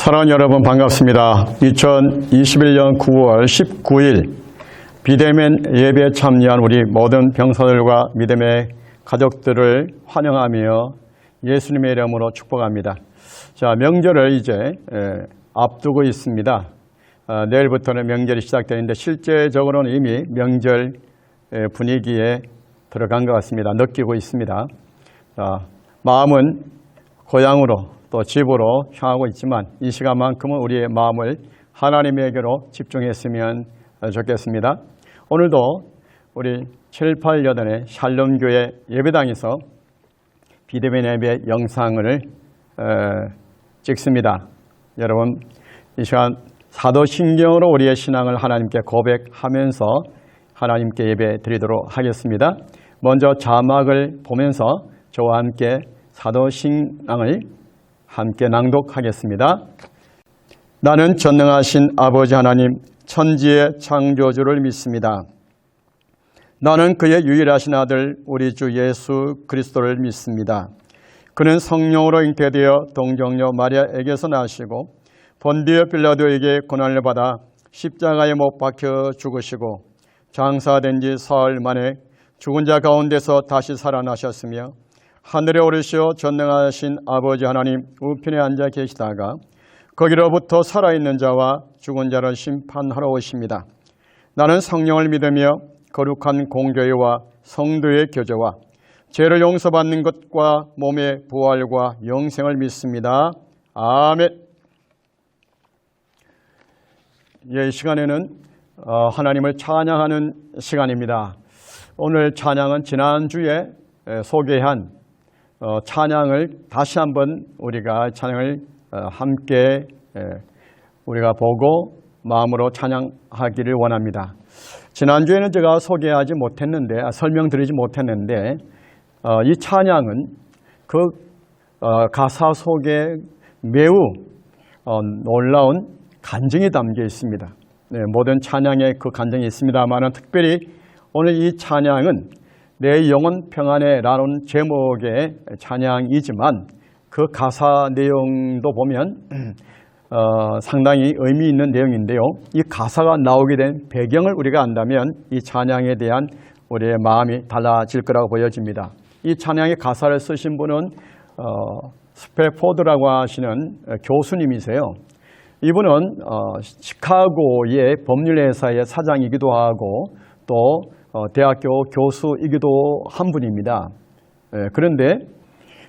사랑하는 여러분 반갑습니다. 2021년 9월 19일 비대면 예배에 참여한 우리 모든 병사들과 믿음의 가족들을 환영하며 예수님의 이름으로 축복합니다. 자, 명절을 이제 앞두고 있습니다. 내일부터는 명절이 시작되는데 실제적으로는 이미 명절 분위기에 들어간 것 같습니다. 느끼고 있습니다. 마음은 고향으로 또 집으로 향하고 있지만 이 시간만큼은 우리의 마음을 하나님에게로 집중했으면 좋겠습니다. 오늘도 우리 7,8여단의 샬롬교회 예배당에서 비대면 예배 영상을 찍습니다. 여러분 이 시간 사도신경으로 우리의 신앙을 하나님께 고백하면서 하나님께 예배 드리도록 하겠습니다. 먼저 자막을 보면서 저와 함께 사도신앙을 함께 낭독하겠습니다. 나는 전능하신 아버지 하나님 천지의 창조주를 믿습니다. 나는 그의 유일하신 아들 우리 주 예수 그리스도를 믿습니다. 그는 성령으로 잉태되어 동정녀 마리아에게서 나시고 본디오 빌라도에게 고난을 받아 십자가에 못 박혀 죽으시고 장사된 지 사흘 만에 죽은 자 가운데서 다시 살아나셨으며 하늘에 오르시어 전능하신 아버지 하나님 우편에 앉아 계시다가 거기로부터 살아있는 자와 죽은 자를 심판하러 오십니다. 나는 성령을 믿으며 거룩한 공교회와 성도의 교제와 죄를 용서받는 것과 몸의 부활과 영생을 믿습니다. 아멘. 이 시간에는 하나님을 찬양하는 시간입니다. 오늘 찬양은 지난주에 소개한 찬양을 다시 한번 우리가 찬양을 함께 우리가 보고 마음으로 찬양하기를 원합니다. 지난주에는 제가 소개하지 못했는데 설명드리지 못했는데 이 찬양은 그 가사 속에 매우 놀라운 간증이 담겨 있습니다. 모든 찬양에 그 간증이 있습니다만 특별히 오늘 이 찬양은 내 영혼 평안에 라는 제목의 찬양이지만 그 가사 내용도 보면 상당히 의미 있는 내용인데요. 이 가사가 나오게 된 배경을 우리가 안다면 이 찬양에 대한 우리의 마음이 달라질 거라고 보여집니다. 이 찬양의 가사를 쓰신 분은 스페포드라고 하시는 교수님이세요. 이분은 시카고의 법률회사의 사장이기도 하고 또 대학교 교수이기도 한 분입니다. 그런데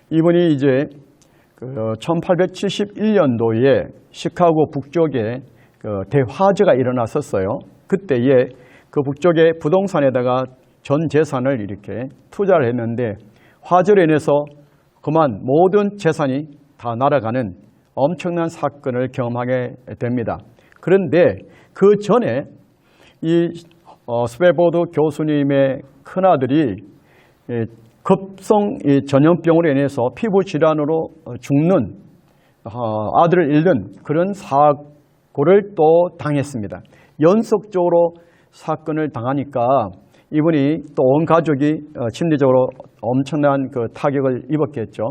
이분이 이제 1871년도에 시카고 북쪽에 대화재가 일어났었어요. 그때에 그 북쪽의 부동산에다가 전 재산을 이렇게 투자를 했는데 화재로 인해서 그만 모든 재산이 다 날아가는 엄청난 사건을 경험하게 됩니다. 그런데 그 전에 이 스페포드 교수님의 큰아들이 급성 전염병으로 인해서 피부 질환으로 죽는 아들을 잃는 그런 사고를 또 당했습니다. 연속적으로 사건을 당하니까 이분이 또 온 가족이 심리적으로 엄청난 그 타격을 입었겠죠.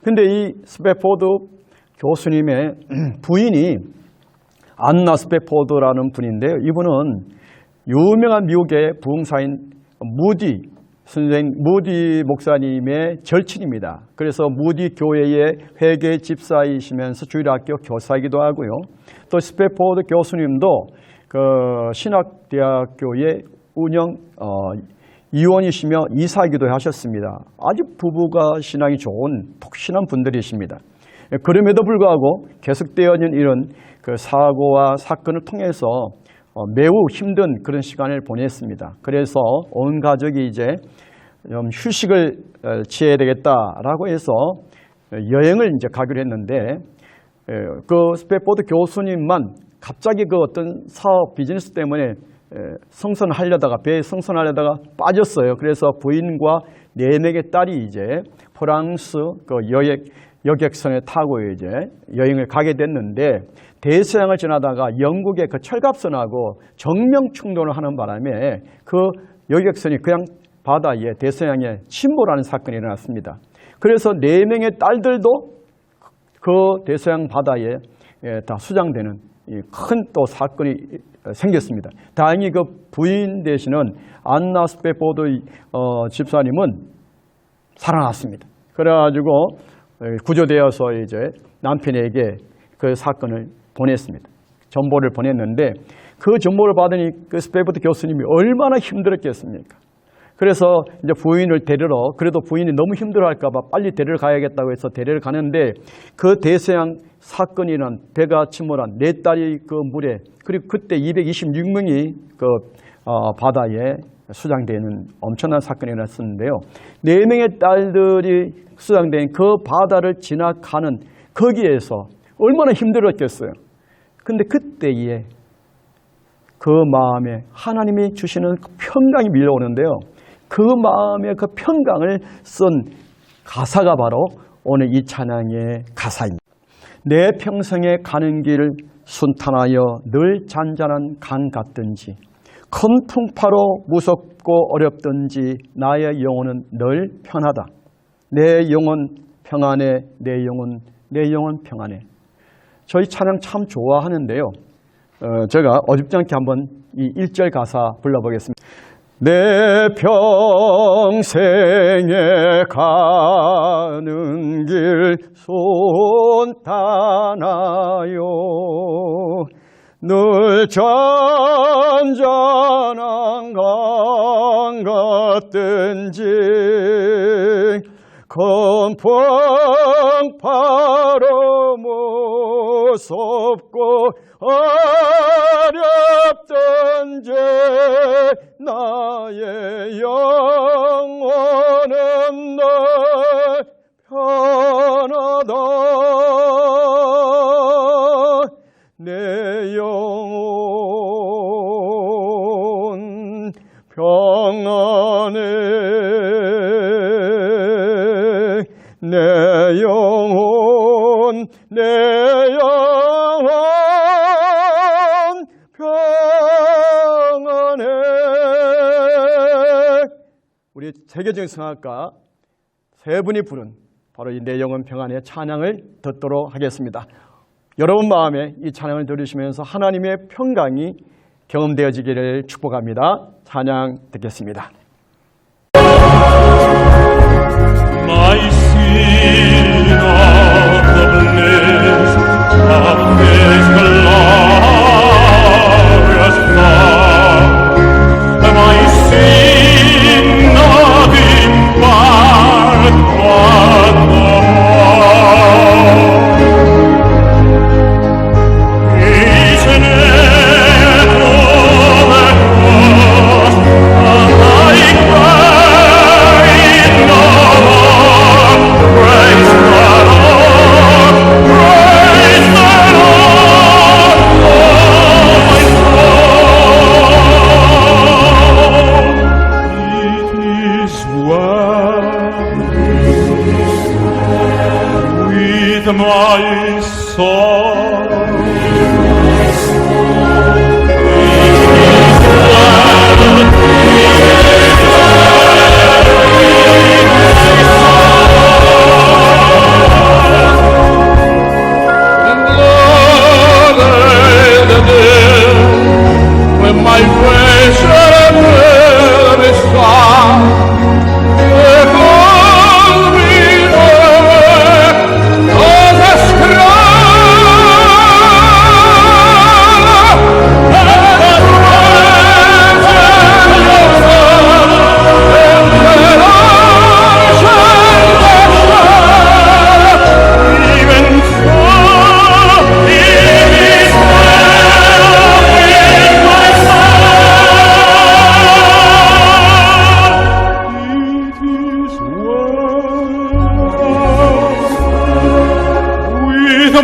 근데 이 스페포드 교수님의 부인이 안나 스페포드라는 분인데요. 이분은 유명한 미국의 부흥사인 무디 목사님의 절친입니다. 그래서 무디 교회의 회계 집사이시면서 주일학교 교사이기도 하고요. 또 스페포드 교수님도 그 신학대학교의 운영 위원이시며 이사이기도 하셨습니다. 아주 부부가 신앙이 좋은 독신한 분들이십니다. 그럼에도 불구하고 계속되어진 이런 그 사고와 사건을 통해서 매우 힘든 그런 시간을 보냈습니다. 그래서 온 가족이 이제 좀 휴식을 취해야 되겠다라고 해서 여행을 이제 가기로 했는데 그 스페포드 교수님만 갑자기 그 어떤 사업 비즈니스 때문에 배에 승선하려다가 빠졌어요. 그래서 부인과 4명의 딸이 이제 프랑스 그 여객선에 타고 이제 여행을 가게 됐는데 대서양을 지나다가 영국의 그 철갑선하고 정면 충돌을 하는 바람에 그 여객선이 그냥 바다에 대서양에 침몰하는 사건이 일어났습니다. 그래서 4명의 딸들도 그 대서양 바다에 다 수장되는 큰 또 사건이 생겼습니다. 다행히 그 부인 되시는 안나 스페포드 집사님은 살아났습니다. 그래가지고 구조되어서 이제 남편에게 그 사건을 보냈습니다. 정보를 보냈는데 그 정보를 받으니 그 스페포드 교수님이 얼마나 힘들었겠습니까? 그래서 이제 부인을 데리러, 그래도 부인이 너무 힘들어할까봐 빨리 데리러 가야겠다고 해서 데리러 가는데 그 대서양 사건이란 배가 침몰한 4딸이 그 물에, 그리고 그때 226명이 그 바다에 수장되는 엄청난 사건이 났었는데요. 4명의 딸들이 수장된 그 바다를 지나가는 거기에서 얼마나 힘들었겠어요. 근데 그때에 그 마음에 하나님이 주시는 평강이 밀려오는데요. 그 마음의 그 평강을 쓴 가사가 바로 오늘 이 찬양의 가사입니다. 내 평생에 가는 길 순탄하여 늘 잔잔한 강 같든지 큰 풍파로 무섭고 어렵든지 나의 영혼은 늘 편하다. 내 영혼 평안해, 내 영혼 평안해. 저희 찬양 참 좋아하는데요. 제가 어줍지 않게 한번 이 1절 가사 불러보겠습니다. 내 평생에 가는 길 순탄하여 늘 잔잔한 강 같든지 큰 풍파로 무섭고 어렵든지 나의 영혼은 늘 편하다. 내 영혼 평안해. 내 영혼 평안해. 우리 세계적인 성악가 세 분이 부른 바로 이 내 영혼 평안의 찬양을 듣도록 하겠습니다. 여러분 마음에 이 찬양을 들으시면서 하나님의 평강이 경험되어지기를 축복합니다. 찬양 듣겠습니다. My sin of the bliss of this glorious thought, my sin nothing but what the my soul. When my precious will is found,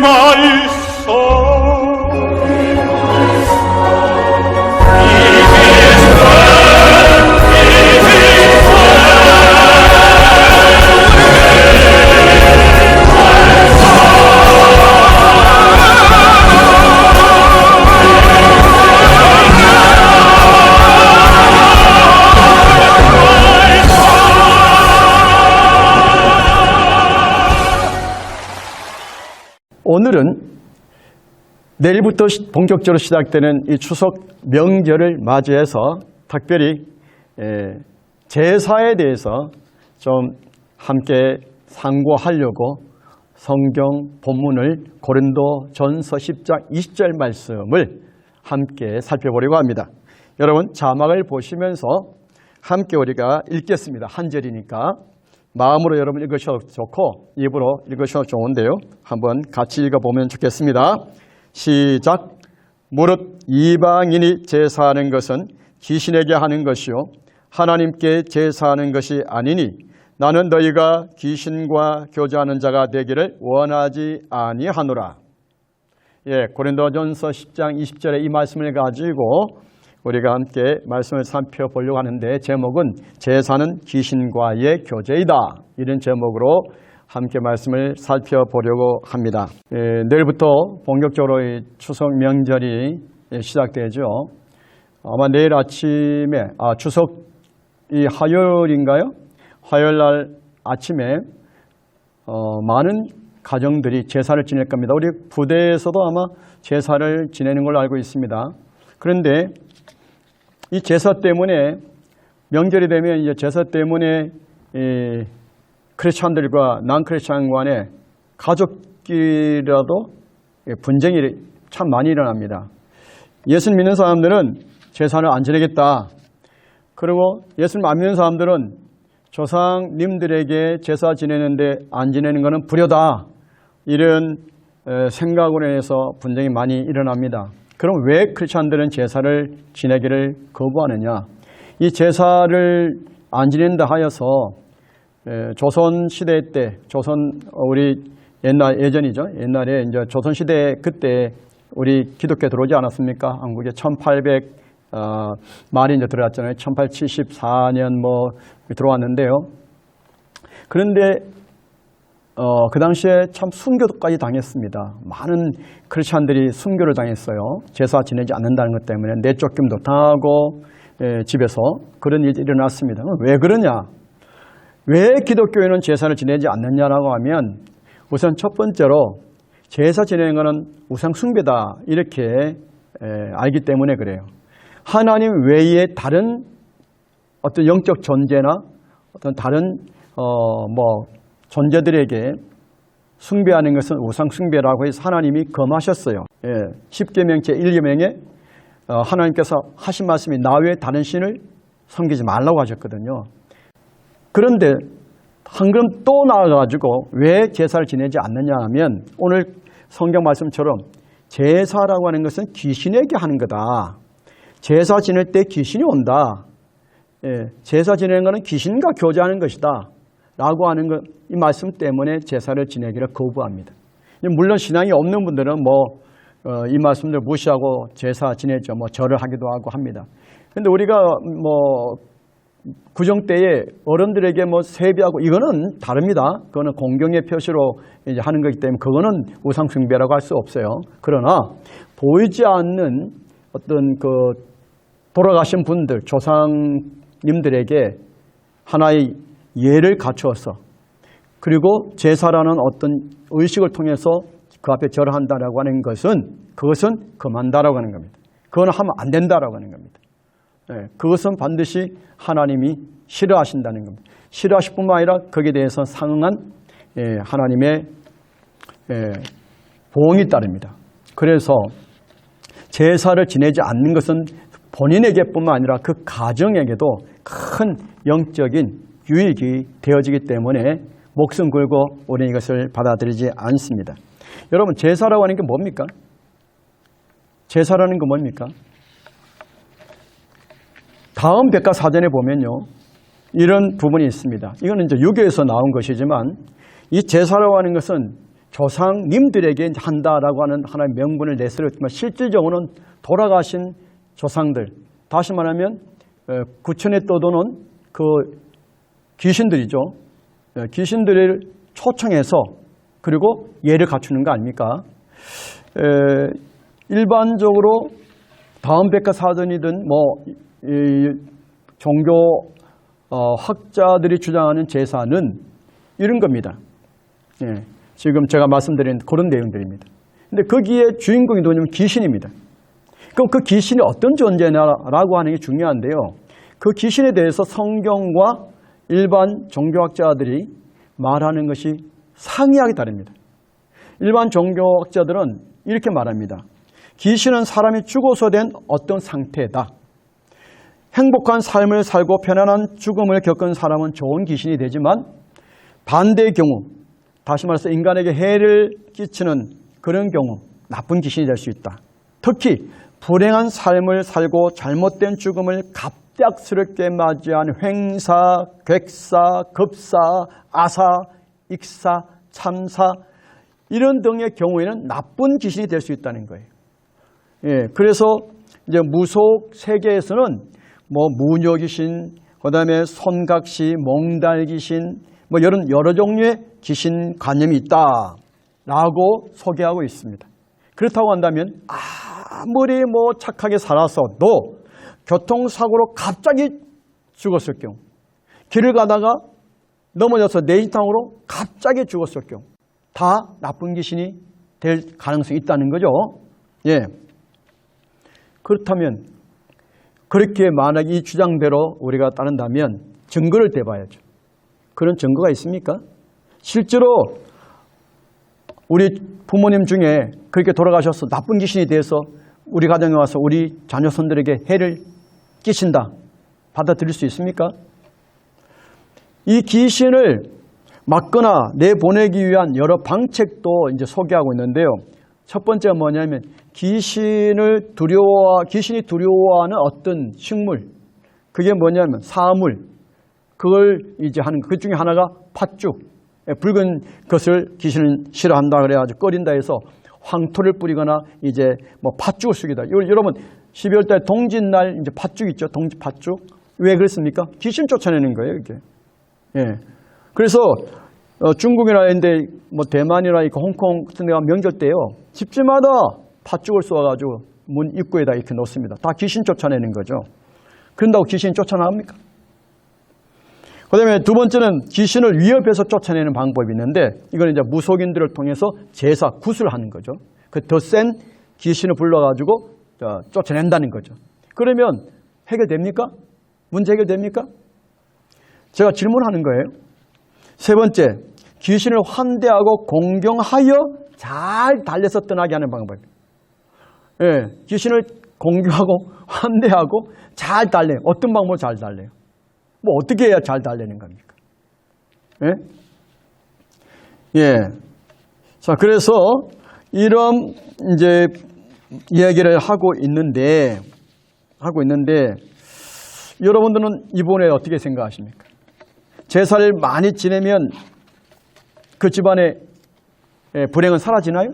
my soul. 오늘은 내일부터 본격적으로 시작되는 이 추석 명절을 맞이해서 특별히 제사에 대해서 좀 함께 상고하려고 성경 본문을 고린도전서 10장 20절 말씀을 함께 살펴보려고 합니다. 여러분 자막을 보시면서 함께 우리가 읽겠습니다. 한 절이니까 마음으로 여러분 읽으셔도 좋고 입으로 읽으셔도 좋은데요. 한번 같이 읽어보면 좋겠습니다. 시작. 무릇 이방인이 제사하는 것은 귀신에게 하는 것이요 하나님께 제사하는 것이 아니니 나는 너희가 귀신과 교제하는 자가 되기를 원하지 아니하노라. 예, 고린도전서 10장 20절의 이 말씀을 가지고 우리가 함께 말씀을 살펴보려고 하는데 제목은 제사는 귀신과의 교제이다. 이런 제목으로 함께 말씀을 살펴보려고 합니다. 내일부터 본격적으로 추석 명절이 시작되죠. 아마 내일 아침에 추석이 화요일인가요? 화요일 날 아침에 많은 가정들이 제사를 지낼 겁니다. 우리 부대에서도 아마 제사를 지내는 걸로 알고 있습니다. 그런데 이 제사 때문에 명절이 되면 이제 제사 때문에 크리스찬들과 난 크리스찬 간에 가족끼리라도 분쟁이 참 많이 일어납니다. 예수를 믿는 사람들은 제사를 안 지내겠다. 그리고 예수를 안 믿는 사람들은 조상님들에게 제사 지내는데 안 지내는 것은 불효다. 이런 생각으로 해서 분쟁이 많이 일어납니다. 그럼 왜 크리스찬들은 제사를 지내기를 거부하느냐? 이 제사를 안 지낸다 하여서 조선 시대 때, 우리 예전이죠. 옛날에 이제 조선 시대 그때 우리 기독교 들어오지 않았습니까? 한국에 1800 말이 이제 들어왔잖아요. 1874년 뭐 들어왔는데요. 그런데 그 당시에 참 순교까지 당했습니다. 많은 크리스찬들이 순교를 당했어요. 제사 지내지 않는다는 것 때문에 내쫓김도 당하고 집에서 그런 일이 일어났습니다. 왜 그러냐? 왜 기독교인은 제사를 지내지 않느냐라고 하면 우선 첫 번째로 제사 지내는 것은 우상 숭배다 이렇게 알기 때문에 그래요. 하나님 외에 다른 어떤 영적 존재나 어떤 다른 존재들에게 숭배하는 것은 우상 숭배라고 해서 하나님이 금하셨어요. 십계명 제1계명에 하나님께서 하신 말씀이 나 외에 다른 신을 섬기지 말라고 하셨거든요. 그런데 한 걸음 또 나아가지고 왜 제사를 지내지 않느냐 하면 오늘 성경 말씀처럼 제사라고 하는 것은 귀신에게 하는 거다. 제사 지낼 때 귀신이 온다. 제사 지내는 것은 귀신과 교제하는 것이다. 라고 하는 것, 이 말씀 때문에 제사를 지내기를 거부합니다. 물론 신앙이 없는 분들은 이 말씀들 무시하고 제사 지내죠. 절을 하기도 하고 합니다. 그런데 우리가 구정 때에 어른들에게 세배하고 이거는 다릅니다. 그거는 공경의 표시로 이제 하는 거기 때문에 그거는 우상 숭배라고 할 수 없어요. 그러나 보이지 않는 어떤 돌아가신 분들, 조상님들에게 하나의 예를 갖추어서 그리고 제사라는 어떤 의식을 통해서 그 앞에 절을 한다라고 하는 것은 그것은 금한다라고 하는 겁니다. 그거는 하면 안 된다라고 하는 겁니다. 그것은 반드시 하나님이 싫어하신다는 겁니다. 싫어하실 뿐만 아니라 거기에 대해서 상응한 하나님의 보응이 따릅니다. 그래서 제사를 지내지 않는 것은 본인에게뿐만 아니라 그 가정에게도 큰 영적인 유익이 되어지기 때문에 목숨 걸고 우리는 이것을 받아들이지 않습니다. 여러분 제사라고 하는 게 뭡니까? 제사라는 게 뭡니까? 다음 백과사전에 보면요. 이런 부분이 있습니다. 이거는 이제 유교에서 나온 것이지만 이 제사라고 하는 것은 조상님들에게 한다라고 하는 하나의 명분을 내세웠지만 실질적으로는 돌아가신 조상들, 다시 말하면 구천에 떠도는 그 귀신들이죠. 귀신들을 초청해서 그리고 예를 갖추는 거 아닙니까? 일반적으로 다음 백과사전이든 종교 학자들이 주장하는 제사는 이런 겁니다. 지금 제가 말씀드린 그런 내용들입니다. 근데 거기에 주인공이 누구냐면 귀신입니다. 그럼 그 귀신이 어떤 존재냐라고 하는 게 중요한데요. 그 귀신에 대해서 성경과 일반 종교학자들이 말하는 것이 상이하게 다릅니다. 일반 종교학자들은 이렇게 말합니다. 귀신은 사람이 죽어서 된 어떤 상태다. 행복한 삶을 살고 편안한 죽음을 겪은 사람은 좋은 귀신이 되지만 반대의 경우, 다시 말해서 인간에게 해를 끼치는 그런 경우 나쁜 귀신이 될 수 있다. 특히 불행한 삶을 살고 잘못된 죽음을 갑작스럽게 맞이한 횡사, 객사, 급사, 아사, 익사, 참사 이런 등의 경우에는 나쁜 귀신이 될 수 있다는 거예요. 예, 그래서 이제 무속 세계에서는 뭐 무녀 귀신, 그다음에 손각시, 몽달 귀신, 뭐 여러 종류의 귀신 관념이 있다라고 소개하고 있습니다. 그렇다고 한다면 아무리 뭐 착하게 살았어도 교통사고로 갑자기 죽었을 경우, 길을 가다가 넘어져서 내진탕으로 갑자기 죽었을 경우 다 나쁜 귀신이 될 가능성이 있다는 거죠. 예. 그렇다면 그렇게 만약 이 주장대로 우리가 따른다면 증거를 대봐야죠. 그런 증거가 있습니까? 실제로 우리 부모님 중에 그렇게 돌아가셔서 나쁜 귀신이 돼서 우리 가정에 와서 우리 자녀손들에게 해를 끼친다. 받아들일 수 있습니까? 이 귀신을 막거나 내보내기 위한 여러 방책도 이제 소개하고 있는데요. 첫 번째가 뭐냐면 귀신이 두려워하는 어떤 식물, 그게 뭐냐면 사물, 그걸 이제 하는 그 중에 하나가 팥죽, 붉은 것을 귀신은 싫어한다 그래가지고 꺼린다 해서 황토를 뿌리거나 이제 뭐 팥죽을 쓰기다. 여러분 12월 달 동짓날 이제 팥죽 있죠, 동짓 팥죽. 왜 그랬습니까? 귀신 쫓아내는 거예요, 이게. 예. 그래서 중국이나 인데 뭐 대만이나 홍콩 같은 데가 명절 때요, 집집마다 팥죽을 쏘아가지고 문 입구에다 이렇게 놓습니다. 다 귀신 쫓아내는 거죠. 그런다고 귀신이 쫓아나갑니까? 그 다음에 두 번째는 귀신을 위협해서 쫓아내는 방법이 있는데, 이건 이제 무속인들을 통해서 제사, 굿을 하는 거죠. 그 더 센 귀신을 불러가지고 쫓아낸다는 거죠. 그러면 해결됩니까? 문제 해결됩니까? 제가 질문하는 거예요. 세 번째, 귀신을 환대하고 공경하여 잘 달래서 떠나게 하는 방법입니다. 예, 귀신을 공경하고 환대하고 잘 달래요. 어떤 방법으로 잘 달래요? 뭐 어떻게 해야 잘 달래는 겁니까? 예? 예. 자, 그래서 이런 이제 이야기를 하고 있는데 여러분들은 이번에 어떻게 생각하십니까? 제사를 많이 지내면 그 집안의 불행은 사라지나요?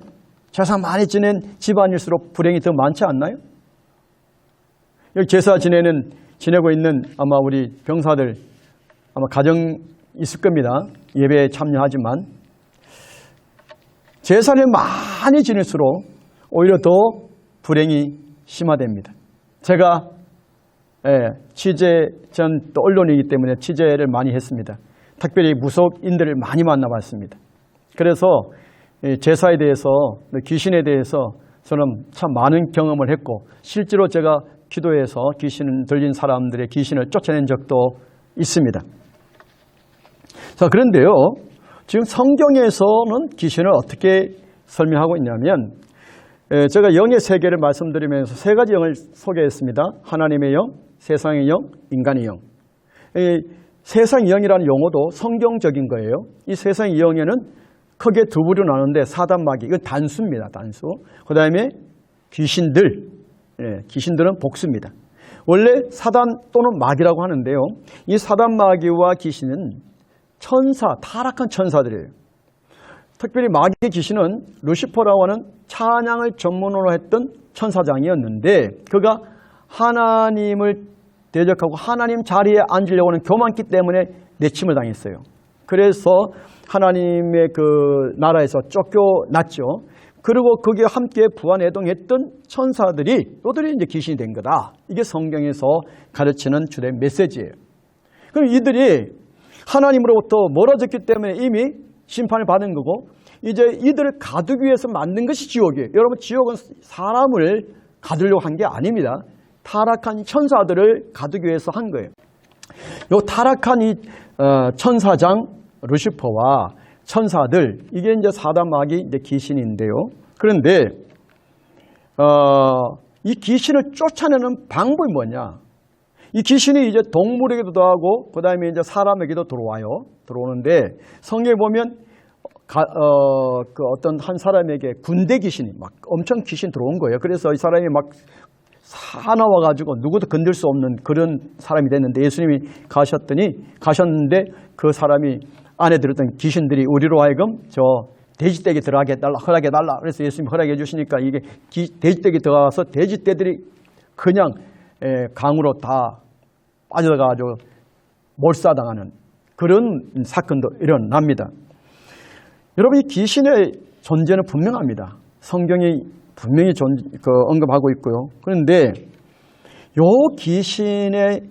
제사 많이 지낸 집안일수록 불행이 더 많지 않나요? 여기 제사 지내고 있는 아마 우리 병사들 아마 가정 있을 겁니다. 예배에 참여하지만 제사를 많이 지낼수록 오히려 더 불행이 심화됩니다. 제가 전 또 언론이기 때문에 취재를 많이 했습니다. 특별히 무속인들을 많이 만나봤습니다. 그래서 제사에 대해서, 귀신에 대해서 저는 참 많은 경험을 했고, 실제로 제가 기도해서 귀신 들린 사람들의 귀신을 쫓아낸 적도 있습니다. 자, 그런데요, 지금 성경에서는 귀신을 어떻게 설명하고 있냐면, 제가 영의 세계를 말씀드리면서 세 가지 영을 소개했습니다. 하나님의 영, 세상의 영, 인간의 영. 세상의 영이라는 용어도 성경적인 거예요. 이 세상의 영에는 크게 두 부류 나누는데 사단, 마귀, 이건 단수입니다. 단수. 그 다음에 귀신들. 귀신들은 복수입니다. 원래 사단 또는 마귀라고 하는데요. 이 사단, 마귀와 귀신은 타락한 천사들이에요. 특별히 마귀의 귀신은 루시퍼라고 하는 찬양을 전문으로 했던 천사장이었는데, 그가 하나님을 대적하고 하나님 자리에 앉으려고 하는 교만기 때문에 내침을 당했어요. 그래서 하나님의 그 나라에서 쫓겨났죠. 그리고 거기에 함께 부안해동했던 천사들이 이들이 이제 귀신이 된 거다. 이게 성경에서 가르치는 주된 메시지예요. 그럼 이들이 하나님으로부터 멀어졌기 때문에 이미 심판을 받은 거고, 이제 이들을 가두기 위해서 만든 것이 지옥이에요. 여러분, 지옥은 사람을 가두려고 한 게 아닙니다. 타락한 천사들을 가두기 위해서 한 거예요. 요 타락한 이 천사장 루시퍼와 천사들, 이게 이제 사단 마귀 이제 귀신인데요. 그런데 이 귀신을 쫓아내는 방법이 뭐냐? 이 귀신이 이제 동물에게도 하고 그다음에 이제 사람에게도 들어오는데 성경에 보면 그 어떤 한 사람에게 군대 귀신이 막 엄청 귀신 들어온 거예요. 그래서 이 사람이 막 사나워 가지고 누구도 건들 수 없는 그런 사람이 됐는데 예수님이 가셨는데 그 사람이 안에 들었던 귀신들이 우리로 하여금 저 돼지떼기 들어가게 해달라, 허락해 달라. 그래서 예수님이 허락해 주시니까 이게 돼지떼기 들어가서 돼지떼들이 그냥 강으로 다 빠져가지고 몰사당하는 그런 사건도 일어납니다. 여러분, 이 귀신의 존재는 분명합니다. 성경이 분명히 언급하고 있고요. 그런데 이 귀신의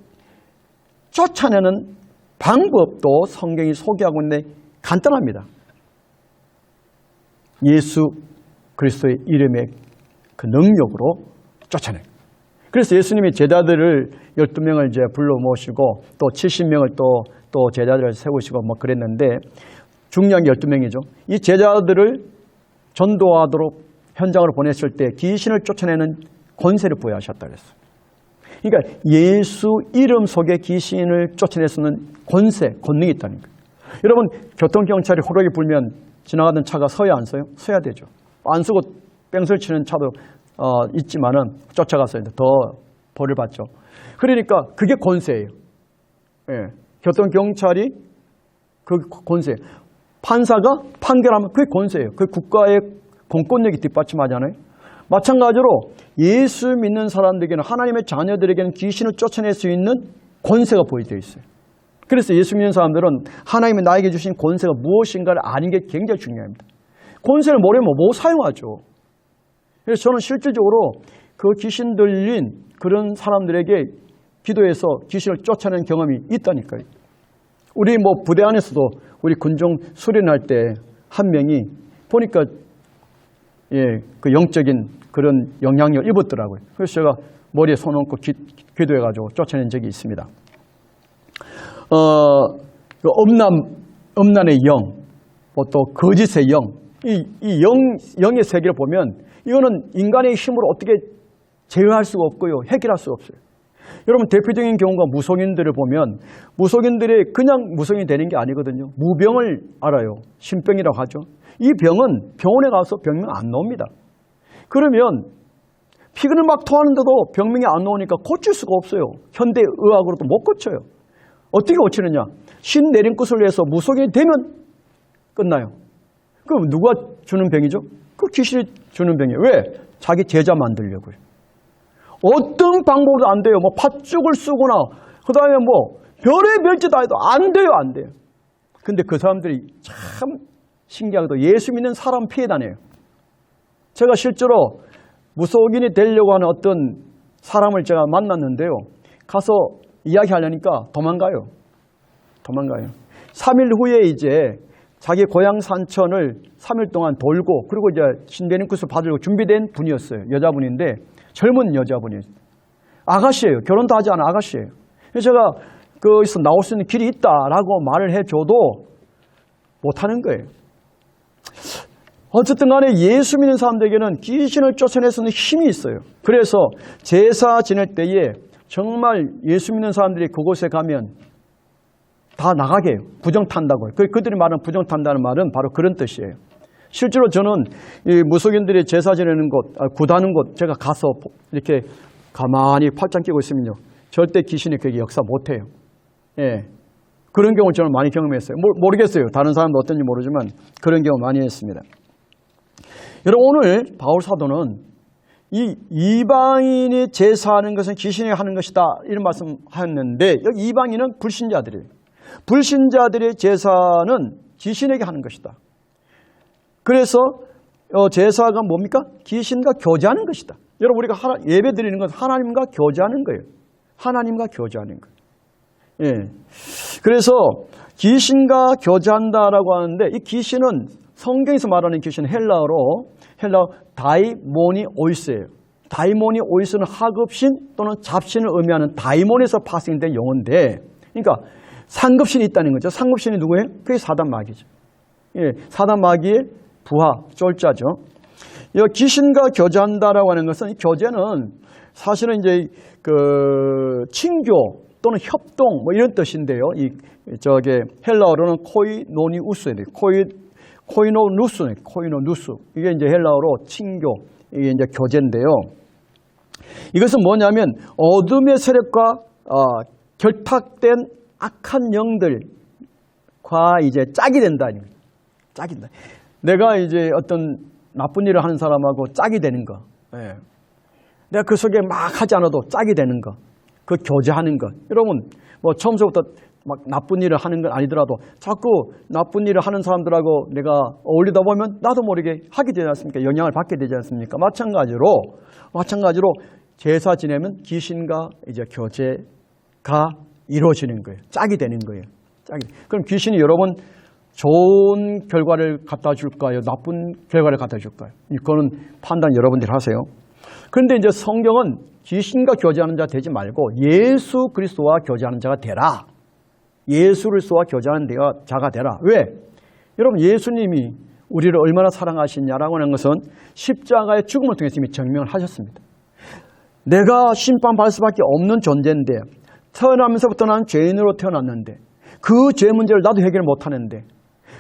쫓아내는 방법도 성경이 소개하고 있는데 간단합니다. 예수 그리스도의 이름의 그 능력으로 쫓아내요. 그래서 예수님이 제자들을 12명을 이제 불러 모시고 또 70명을 또 제자들을 세우시고 뭐 그랬는데 중요한 게 12명이죠. 이 제자들을 전도하도록 현장으로 보냈을 때 귀신을 쫓아내는 권세를 부여하셨다 그랬어요. 그러니까 예수 이름 속에 귀신을 쫓아낼 수 있는 권능이 있다는 거예요. 여러분, 교통경찰이 호록이 불면 지나가던 차가 서야 안 서요? 서야 되죠. 안 서고 뺑소리 치는 차도 있지만은 쫓아가서 더 벌을 받죠. 그러니까 그게 권세예요. 예. 교통경찰이 그 권세. 판사가 판결하면 그게 권세예요. 그 국가의 공권력이 뒷받침하잖아요. 마찬가지로 예수 믿는 사람들에게는, 하나님의 자녀들에게는 귀신을 쫓아낼 수 있는 권세가 보여져 있어요. 그래서 예수 믿는 사람들은 하나님이 나에게 주신 권세가 무엇인가를 아는 게 굉장히 중요합니다. 권세를 모르면 못 사용하죠. 그래서 저는 실질적으로 그 귀신 들린 그런 사람들에게 기도해서 귀신을 쫓아낸 경험이 있다니까요. 우리 뭐 부대 안에서도 우리 군종 수련할 때 한 명이 보니까 그 영적인 그런 영향력을 입었더라고요. 그래서 제가 머리에 손 얹고 기도해가지고 쫓아낸 적이 있습니다. 음란의 영, 또 거짓의 영, 이 영의 세계를 보면 이거는 인간의 힘으로 어떻게 제어할 수가 없고요, 해결할 수가 없어요. 여러분, 대표적인 경우가 무속인들을 보면 무속인들이 그냥 무속인이 되는 게 아니거든요. 무병을 알아요. 신병이라고 하죠. 이 병은 병원에 가서 병명 안 나옵니다. 그러면 피근을 막 토하는데도 병명이 안 나오니까 고칠 수가 없어요. 현대의학으로도 못 고쳐요. 어떻게 고치느냐? 신 내림굿을 위해서 무속인이 되면 끝나요. 그럼 누가 주는 병이죠? 그 귀신이 주는 병이에요. 왜? 자기 제자 만들려고요. 어떤 방법도 안 돼요. 뭐 팥죽을 쓰거나 그 다음에 뭐 별의 짓 다 해도 안 돼요. 안 돼요. 근데 그 사람들이 참 신기하게도 예수 믿는 사람 피해 다녀요. 제가 실제로 무속인이 되려고 하는 어떤 사람을 제가 만났는데요. 가서 이야기하려니까 도망가요. 3일 후에 이제 자기 고향 산천을 3일 동안 돌고 그리고 이제 신대림굿을 받으려고 준비된 분이었어요. 여자분인데 젊은 여자분이에요. 아가씨예요. 결혼도 하지 않은 아가씨예요. 그래서 제가 거기서 나올 수 있는 길이 있다라고 말을 해줘도 못하는 거예요. 어쨌든 간에 예수 믿는 사람들에게는 귀신을 쫓아낼 수 있는 힘이 있어요. 그래서 제사 지낼 때에 정말 예수 믿는 사람들이 그곳에 가면 다 나가게 해요. 부정탄다고요. 그들이 말하는 부정탄다는 말은 바로 그런 뜻이에요. 실제로 저는 이 무속인들이 제사 지내는 곳, 굿하는 곳 제가 가서 이렇게 가만히 팔짱 끼고 있으면요. 절대 귀신이 거기 역사 못해요. 예. 그런 경우 저는 많이 경험했어요. 모르겠어요. 다른 사람도 어떤지 모르지만 그런 경우 많이 했습니다. 여러분, 오늘 바울 사도는 이 이방인이 제사하는 것은 귀신이 하는 것이다 이런 말씀하셨는데 여기 이방인은 불신자들이에요. 불신자들의 제사는 귀신에게 하는 것이다. 그래서 제사가 뭡니까? 귀신과 교제하는 것이다. 여러분, 우리가 예배 드리는 건 하나님과 교제하는 거예요. 하나님과 교제하는 거예요. 예. 그래서 귀신과 교제한다라고 하는데 이 귀신은 성경에서 말하는 귀신은 헬라어 다이모니오이스예요. 다이모니오이스는 하급신 또는 잡신을 의미하는 다이몬에서 파생된 용어인데, 그러니까 상급신이 있다는 거죠. 상급신이 누구예요? 그게 사단 마귀죠. 예, 사단 마귀의 부하, 쫄자죠. 이 귀신과 교제한다라고 하는 것은, 교제는 사실은 이제 그 친교 또는 협동 뭐 이런 뜻인데요. 이 저게 헬라어로는 코이노니우스예요. 코이노누스. 이게 이제 헬라어로 친교, 이게 이제 교제인데요. 이것은 뭐냐면 어둠의 세력과 결탁된 악한 영들과 이제 짝이 된다는 거예요. 짝이 된다. 내가 이제 어떤 나쁜 일을 하는 사람하고 짝이 되는 거. 예. 내가 그 속에 막 하지 않아도 짝이 되는 거. 그 교제하는 것. 여러분, 뭐 처음부터 막 나쁜 일을 하는 건 아니더라도 자꾸 나쁜 일을 하는 사람들하고 내가 어울리다 보면 나도 모르게 하게 되지 않습니까? 영향을 받게 되지 않습니까? 마찬가지로 제사 지내면 귀신과 이제 교제가 이루어지는 거예요. 짝이 되는 거예요. 그럼 귀신이 여러분 좋은 결과를 갖다 줄까요? 나쁜 결과를 갖다 줄까요? 이거는 판단 여러분들이 하세요. 그런데 이제 성경은 귀신과 교제하는 자 되지 말고 예수 그리스도와 교제하는 자가 되라. 예수 그리스도와 교제하는 자가 되라. 왜? 여러분, 예수님이 우리를 얼마나 사랑하시냐라고 하는 것은 십자가의 죽음을 통해서 이미 증명을 하셨습니다. 내가 심판받을 수밖에 없는 존재인데, 태어나면서부터 나는 죄인으로 태어났는데 그 죄 문제를 나도 해결 못하는데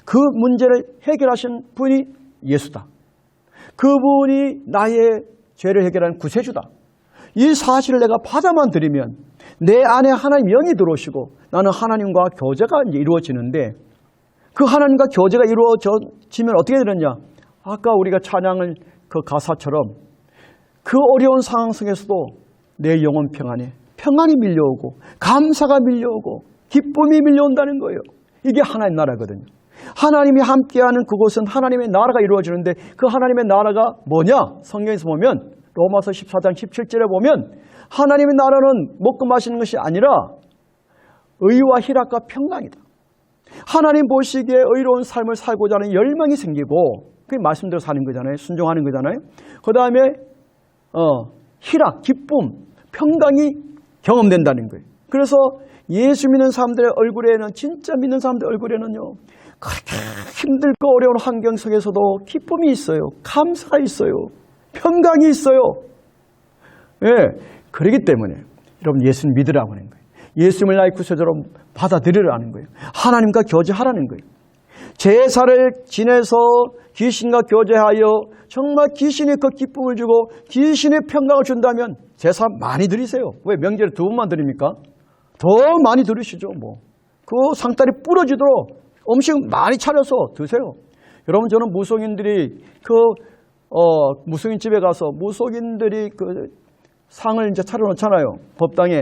그 문제를 해결하신 분이 예수다. 그분이 나의 죄를 해결하는 구세주다. 이 사실을 내가 받아만 들이면 내 안에 하나님 영이 들어오시고 나는 하나님과 교제가 이제 이루어지는데, 그 하나님과 교제가 이루어지면 어떻게 되느냐? 아까 우리가 찬양을 그 가사처럼 그 어려운 상황 속에서도 내 영혼 평안이 밀려오고 감사가 밀려오고 기쁨이 밀려온다는 거예요. 이게 하나님 나라거든요. 하나님이 함께하는 그곳은 하나님의 나라가 이루어지는데, 그 하나님의 나라가 뭐냐? 성경에서 보면 로마서 14장 17절에 보면 하나님의 나라는 먹고 마시는 것이 아니라 의와 희락과 평강이다. 하나님 보시기에 의로운 삶을 살고자 하는 열망이 생기고, 그게 말씀대로 사는 거잖아요. 순종하는 거잖아요. 그 다음에 희락, 기쁨, 평강이 경험된다는 거예요. 그래서 예수 믿는 사람들의 얼굴에는, 진짜 믿는 사람들 얼굴에는요, 그렇게 힘들고 어려운 환경 속에서도 기쁨이 있어요. 감사가 있어요. 평강이 있어요. 예, 그렇기 때문에 여러분 예수님 믿으라고 하는 거예요. 예수님을 나의 구세주로 받아들이라는 거예요. 하나님과 교제하라는 거예요. 제사를 지내서 귀신과 교제하여 정말 귀신이 그 기쁨을 주고 귀신의 평강을 준다면 제사 많이 드리세요. 왜 명절에 2번만 드립니까? 더 많이 드리시죠. 그 상다리 부러지도록 음식 많이 차려서 드세요. 여러분, 저는 무속인들이 무속인 집에 가서 무속인들이 그 상을 이제 차려놓잖아요. 법당에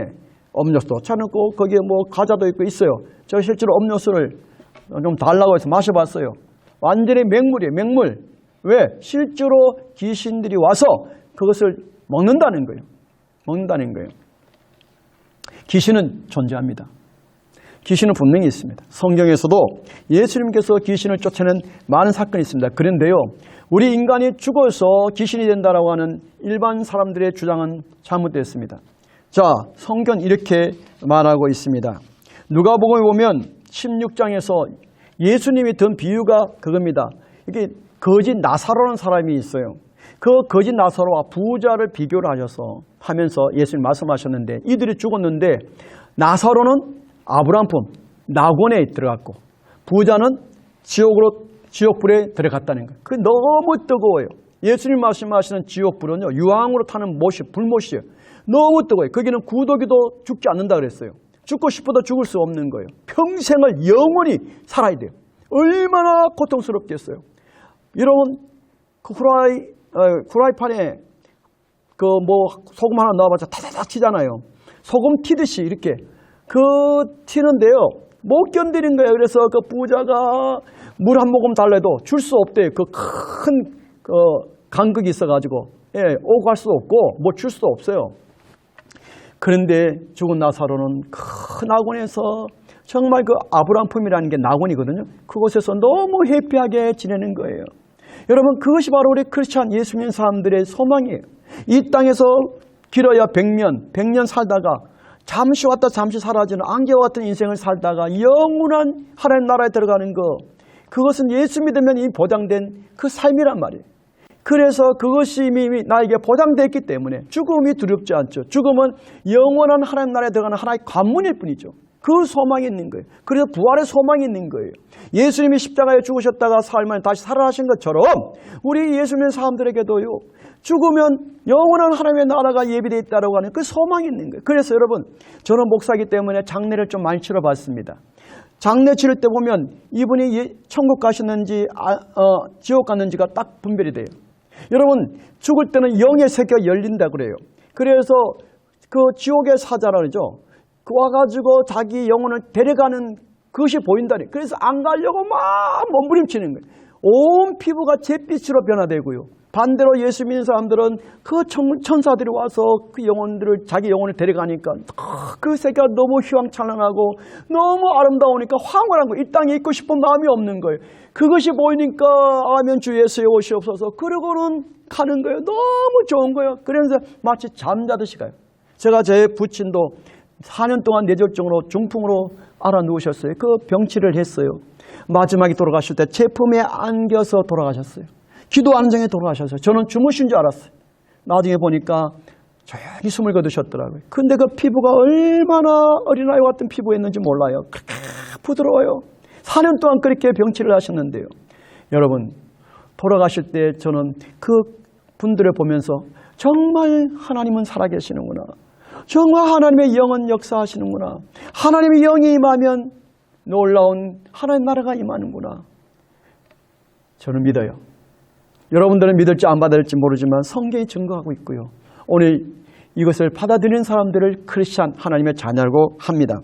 음료수도 차려놓고 거기에 뭐 과자도 있고 있어요. 제가 실제로 음료수를 좀 달라고 해서 마셔봤어요. 완전히 맹물이에요. 맹물. 왜? 실제로 귀신들이 와서 그것을 먹는다는 거예요. 귀신은 존재합니다. 귀신은 분명히 있습니다. 성경에서도 예수님께서 귀신을 쫓아낸 많은 사건이 있습니다. 그런데요, 우리 인간이 죽어서 귀신이 된다라고 하는 일반 사람들의 주장은 잘못됐습니다. 자, 성경 이렇게 말하고 있습니다. 누가복음에 보면 16장에서 예수님이 든 비유가 그겁니다. 이게 거짓 나사로라는 사람이 있어요. 그 거짓 나사로와 부자를 비교를 하면서 예수님 말씀하셨는데, 이들이 죽었는데 나사로는 아브라함 품, 낙원에 들어갔고 부자는 지옥불에 들어갔다는 거예요. 그게 너무 뜨거워요. 예수님 말씀하시는 지옥불은요, 유황으로 타는 불못이에요. 너무 뜨거워요. 거기는 구더기도 죽지 않는다 그랬어요. 죽고 싶어도 죽을 수 없는 거예요. 평생을 영원히 살아야 돼요. 얼마나 고통스럽겠어요. 여러분, 그 후라이팬에 소금 하나 넣어봤자 타다닥 튀잖아요. 소금 튀듯이 이렇게 튀는데요, 못 견디는 거예요. 그래서 그 부자가 물 한 모금 달래도 줄 수 없대요. 그 큰 간극이 있어가지고, 오고 갈 수도 없고 뭐 줄 수도 없어요. 그런데 죽은 나사로는 큰 낙원에서 정말 그 아브라함품이라는 게 낙원이거든요. 그곳에서 너무 해피하게 지내는 거예요. 여러분, 그것이 바로 우리 크리스찬 예수 믿는 사람들의 소망이에요. 이 땅에서 길어야 100년 살다가 잠시 왔다 잠시 사라지는 안개와 같은 인생을 살다가 영원한 하나님 나라에 들어가는 거, 그것은 예수 믿으면 이미 보장된 그 삶이란 말이에요. 그래서 그것이 이미 나에게 보장됐기 때문에 죽음이 두렵지 않죠. 죽음은 영원한 하나님 나라에 들어가는 하나의 관문일 뿐이죠. 그 소망이 있는 거예요. 그래서 부활의 소망이 있는 거예요. 예수님이 십자가에 죽으셨다가 사흘 만에 다시 살아나신 것처럼 우리 예수 믿는 사람들에게도요, 죽으면 영원한 하나님의 나라가 예비되어 있다고 하는 그 소망이 있는 거예요. 그래서 여러분, 저는 목사이기 때문에 장례를 좀 많이 치러봤습니다. 장례 치를 때 보면 이분이 천국 가셨는지 지옥 갔는지가 딱 분별이 돼요. 여러분, 죽을 때는 영의 세계가 열린다 그래요. 그래서 그 지옥의 사자라 그러죠. 와가지고 자기 영혼을 데려가는 그것이 보인다니. 그래서 안 가려고 막 몸부림치는 거예요. 온 피부가 잿빛으로 변화되고요. 반대로 예수 믿는 사람들은 그 천사들이 와서 그 영혼들을, 자기 영혼을 데려가니까 그 세계가 너무 휘황찬란하고 너무 아름다우니까 황홀한 거예요. 이 땅에 있고 싶은 마음이 없는 거예요. 그것이 보이니까 아멘 주 예수의 옷이 없어서 그러고는 가는 거예요. 너무 좋은 거예요. 그래서 마치 잠자듯이 가요. 제가 제 부친도 4년 동안 뇌졸중으로 중풍으로 알아 누우셨어요. 그 병치를 했어요. 마지막에 돌아가실 때 제품에 안겨서 돌아가셨어요. 기도 안정에 돌아가셨어요. 저는 주무신 줄 알았어요. 나중에 보니까 조용히 숨을 거두셨더라고요. 근데 그 피부가 얼마나 어린아이와 같은 피부였는지 몰라요. 그렇게 부드러워요. 4년 동안 그렇게 병치를 하셨는데요. 여러분, 돌아가실 때 저는 그 분들을 보면서 정말 하나님은 살아계시는구나. 정말 하나님의 영은 역사하시는구나. 하나님의 영이 임하면 놀라운 하나님의 나라가 임하는구나. 저는 믿어요. 여러분들은 믿을지 안 받을지 모르지만 성경이 증거하고 있고요. 오늘 이것을 받아들이는 사람들을 크리스찬 하나님의 자녀라고 합니다.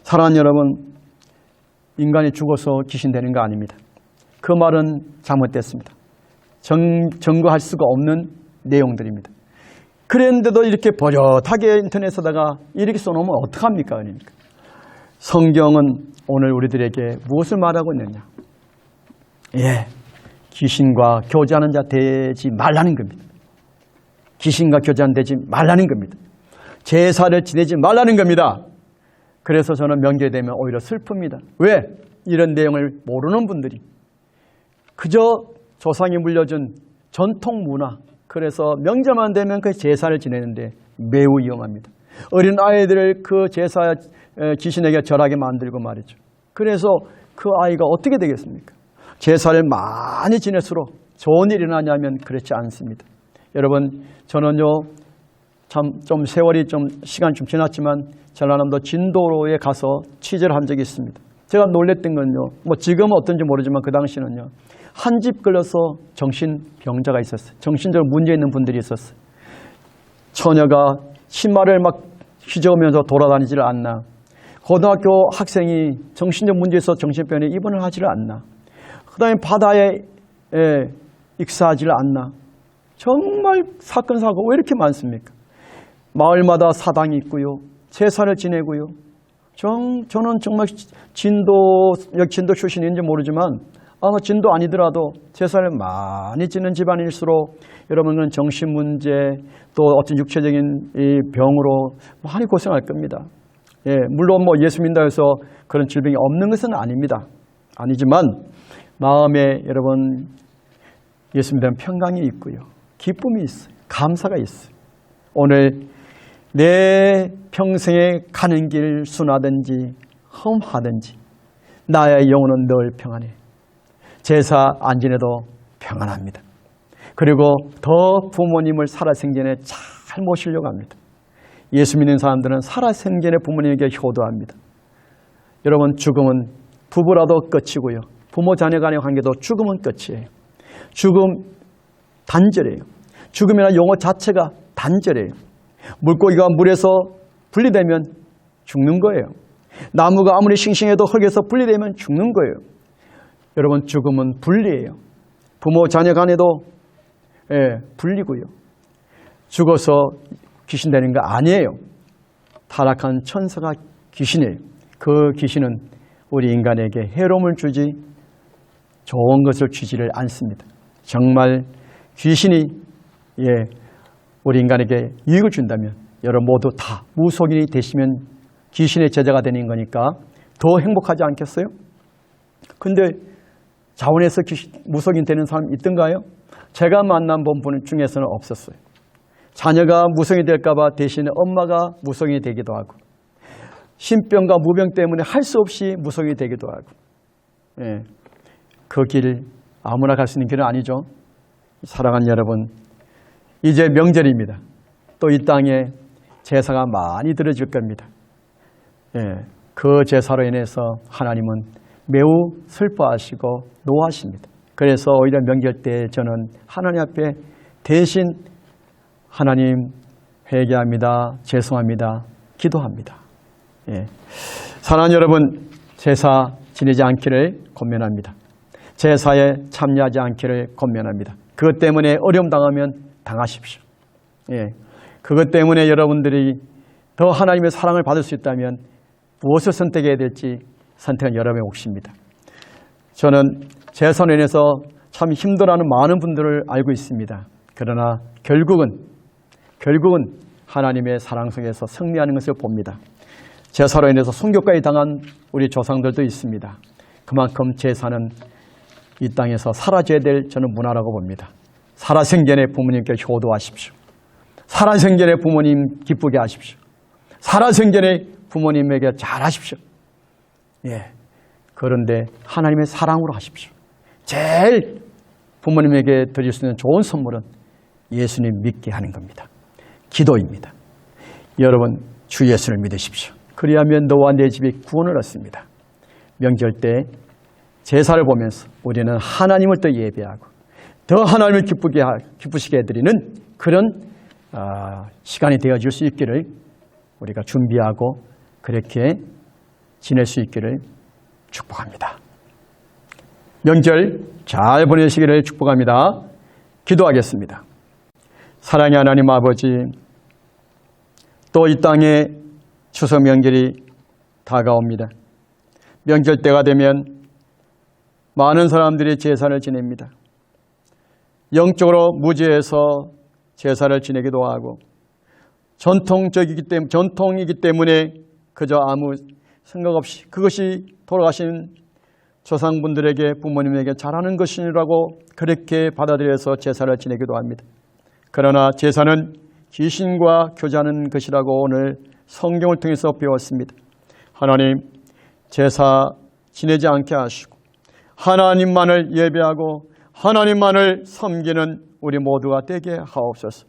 사랑하는 여러분, 인간이 죽어서 귀신 되는 거 아닙니다. 그 말은 잘못됐습니다. 증거할 수가 없는 내용들입니다. 그랬는데도 이렇게 버젓하게 인터넷에다가 이렇게 써놓으면 어떡합니까? 그러니까. 성경은 오늘 우리들에게 무엇을 말하고 있느냐? 예, 귀신과 교제하는 자 되지 말라는 겁니다. 귀신과 교제하는 되지 말라는 겁니다. 제사를 지내지 말라는 겁니다. 그래서 저는 명절이 되면 오히려 슬픕니다. 왜? 이런 내용을 모르는 분들이 그저 조상이 물려준 전통 문화, 그래서 명절만 되면 그 제사를 지내는데 매우 위험합니다. 어린 아이들을 그 제사 귀신에게 절하게 만들고 말이죠. 그래서 그 아이가 어떻게 되겠습니까? 제사를 많이 지낼수록 좋은 일이 일어나냐면 그렇지 않습니다. 여러분, 저는요, 참 좀 세월이 좀 시간이 좀 지났지만 전라남도 진도로에 가서 취재를 한 적이 있습니다. 제가 놀랬던 건요, 뭐 지금은 어떤지 모르지만 그 당시는요, 한 집 걸려서 정신병자가 있었어요. 정신적으로 문제 있는 분들이 있었어요. 처녀가 신발을 막 휘저으면서 돌아다니지를 않나. 고등학교 학생이 정신적 문제 있어서 정신병원에 입원을 하지를 않나. 그 다음에 바다에 익사하지를 않나. 정말 사건, 사고 왜 이렇게 많습니까? 마을마다 사당이 있고요. 제사를 지내고요. 저는 정말 진도 출신인지 모르지만 아마 진도 아니더라도 제사를 많이 지는 집안일수록 여러분은 정신 문제 또 어떤 육체적인 이 병으로 많이 고생할 겁니다. 예, 물론 뭐 예수 믿는다 해서 그런 질병이 없는 것은 아닙니다. 아니지만 마음에 여러분 예수 믿으면 평강이 있고요. 기쁨이 있어요. 감사가 있어요. 오늘 내 평생에 가는 길 순하든지 험하든지 나의 영혼은 늘 평안해. 제사 안 지내도 평안합니다. 그리고 더 부모님을 살아생전에 잘 모시려고 합니다. 예수 믿는 사람들은 살아생전에 부모님에게 효도합니다. 여러분, 죽음은 부부라도 끝이고요. 부모 자녀 간의 관계도 죽음은 끝이에요. 죽음 단절이에요. 죽음이라는 용어 자체가 단절이에요. 물고기가 물에서 분리되면 죽는 거예요. 나무가 아무리 싱싱해도 흙에서 분리되면 죽는 거예요. 여러분, 죽음은 분리예요. 부모 자녀 간에도 분리고요. 죽어서 귀신 되는 거 아니에요. 타락한 천사가 귀신이에요. 그 귀신은 우리 인간에게 해로움을 주지 좋은 것을 주지를 않습니다. 정말 귀신이 우리 인간에게 유익을 준다면 여러분 모두 다 무속인이 되시면 귀신의 제자가 되는 거니까 더 행복하지 않겠어요? 근데 자원에서 무속인 되는 사람 있던가요? 제가 만난 분 중에서는 없었어요. 자녀가 무속인이 될까 봐 대신에 엄마가 무속인이 되기도 하고 신병과 무병 때문에 할 수 없이 무속인이 되기도 하고 그 길 아무나 갈 수 있는 길은 아니죠. 사랑하는 여러분, 이제 명절입니다. 또 이 땅에 제사가 많이 드려질 겁니다. 그 제사로 인해서 하나님은 매우 슬퍼하시고 노하십니다. 그래서 오히려 명절 때 저는 하나님 앞에 대신 하나님 회개합니다. 죄송합니다. 기도합니다. 사랑하는 여러분, 제사 지내지 않기를 권면합니다. 제사에 참여하지 않기를 권면합니다. 그것 때문에 어려움 당하면 당하십시오. 그것 때문에 여러분들이 더 하나님의 사랑을 받을 수 있다면 무엇을 선택해야 될지 선택은 여러분의 몫입니다. 저는 제사로 인해서 참 힘들어하는 많은 분들을 알고 있습니다. 그러나 결국은 하나님의 사랑 속에서 승리하는 것을 봅니다. 제사로 인해서 순교까지 당한 우리 조상들도 있습니다. 그만큼 제사는 이 땅에서 사라져야 될 저는 문화라고 봅니다. 살아생전에 부모님께 효도하십시오. 살아생전에 부모님 기쁘게 하십시오. 살아생전에 부모님에게 잘하십시오. 그런데 하나님의 사랑으로 하십시오. 제일 부모님에게 드릴 수 있는 좋은 선물은 예수님 믿게 하는 겁니다. 기도입니다. 여러분, 주 예수를 믿으십시오. 그리하면 너와 내 집이 구원을 얻습니다. 명절 때 제사를 보면서 우리는 하나님을 더 예배하고 더 하나님을 기쁘시게 해드리는 그런 시간이 되어질 수 있기를 우리가 준비하고 그렇게 지낼 수 있기를 축복합니다. 명절 잘 보내시기를 축복합니다. 기도하겠습니다. 사랑의 하나님 아버지, 또 이 땅에 추석 명절이 다가옵니다. 명절 때가 되면 많은 사람들이 제사를 지냅니다. 영적으로 무죄해서 제사를 지내기도 하고 전통이기 때문에 그저 아무 생각 없이 그것이 돌아가신 조상분들에게 부모님에게 잘하는 것이라고 그렇게 받아들여서 제사를 지내기도 합니다. 그러나 제사는 귀신과 교제하는 것이라고 오늘 성경을 통해서 배웠습니다. 하나님, 제사 지내지 않게 하시고 하나님만을 예배하고 하나님만을 섬기는 우리 모두가 되게 하옵소서.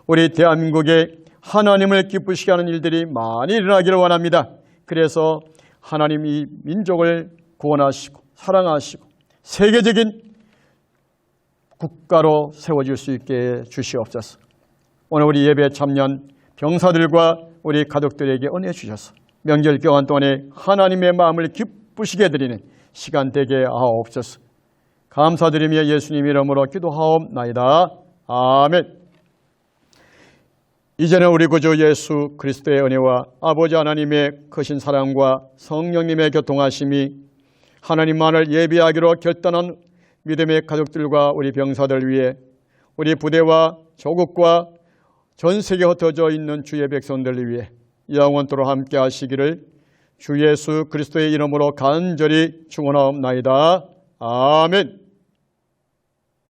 우리 대한민국에 하나님을 기쁘시게 하는 일들이 많이 일어나기를 원합니다. 그래서 하나님 이 민족을 구원하시고 사랑하시고 세계적인 국가로 세워질 수 있게 주시옵소서. 오늘 우리 예배에 참여한 병사들과 우리 가족들에게 은혜 주셔서 명절 기간 동안에 하나님의 마음을 기쁘시게 해드리는 시간 되게 하옵소서. 감사드리며 예수님 이름으로 기도하옵나이다. 아멘. 이제는 우리 구주 예수 그리스도의 은혜와 아버지 하나님의 크신 사랑과 성령님의 교통하심이 하나님만을 예비하기로 결단한 믿음의 가족들과 우리 병사들 위해 우리 부대와 조국과 전 세계에 흩어져 있는 주의 백성들을 위해 영원토록 함께 하시기를 주 예수 그리스도의 이름으로 간절히 축원하옵나이다. 아멘.